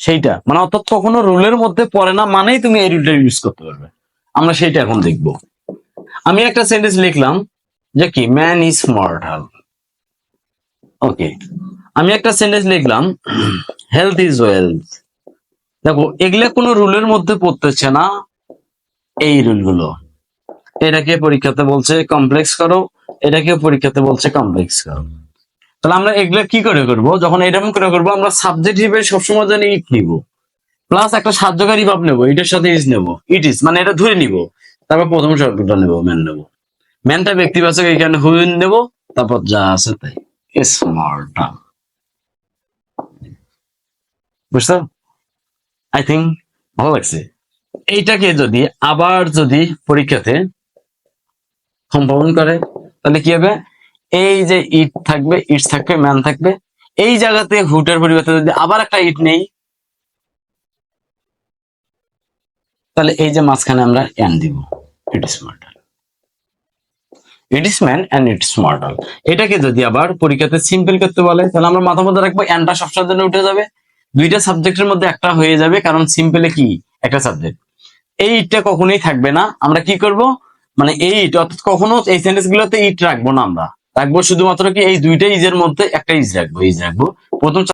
সেইটা মানে অর্থাৎ কখনো রুলের মধ্যে পড়ে না মানেই তুমি এই রুলটা ইউজ করতে পারবে। আমরা সেইটা এখন দেখব। আমি একটা সেন্টেন্স লিখলাম যে কি ম্যান ইজ মর্টাল। ওকে, আমি একটা সেন্টেন্স লিখলাম হেলথ ইজ ওয়েলথ। দেখো এগুলা কোনো রুলের মধ্যে পড়তেছে না, এই রুলগুলো। এটাকে পরীক্ষাতে বলছে কমপ্লেক্স করো, এটাকে পরীক্ষাতে বলছে কমপ্লেক্স করো। তাহলে আমরা এগুলা কি করে করবো, যখন এরকম করে করবো আমরা সাবজেক্ট হিসেবে সবসময় জানি ইট নিব, প্লাস একটা সাহায্যকারী ভাব নেবো, এটার সাথে ইজ নেবো, ইট ইজ মানে এটা ধরে নিব, তারপর প্রথম শব্দটা নেবো ম্যান নেবো। ম্যানটা ব্যক্তিবাচক, এখানে হুইন নেবো, তারপর যা আছে তাই স্মার্ট। বুঝছো? আই থিঙ্ক ভালো লাগছে। এইটাকে যদি আবার যদি পরীক্ষাতে সম্পাদন করে তাহলে কি হবে, এই যে ইট থাকবে, ইট থাকবে, ম্যান থাকবে, এই জায়গাতে হুটের পরিবর্তে যদি আবার একটা ইট নেই তাহলে এই যে মাঝখানে আমরা এন দিব, it is mortal. It is man and it is mortal. এটাকে যদি আবার পরীক্ষাতে সিম্পল করতে বলে তাহলে আমরা মাথা মধ্যে রাখবো এনটা সবসময়ের জন্য উঠে যাবে, দুইটা সাবজেক্টের মধ্যে একটা হয়ে যাবে, কারণ সিম্পলে কি একটা সাবজেক্ট। এই ইটটা কখনোই থাকবে না, আমরা কি করব মানে এই ইট অর্থাৎ কখনো এই সেন্টেন্স গুলোতে ইট রাখবো না, আমরা রাখবো শুধুমাত্র কি এই দুইটা ইজের মধ্যে একটা ইজ রাখবো, ইজ রাখবো প্রথম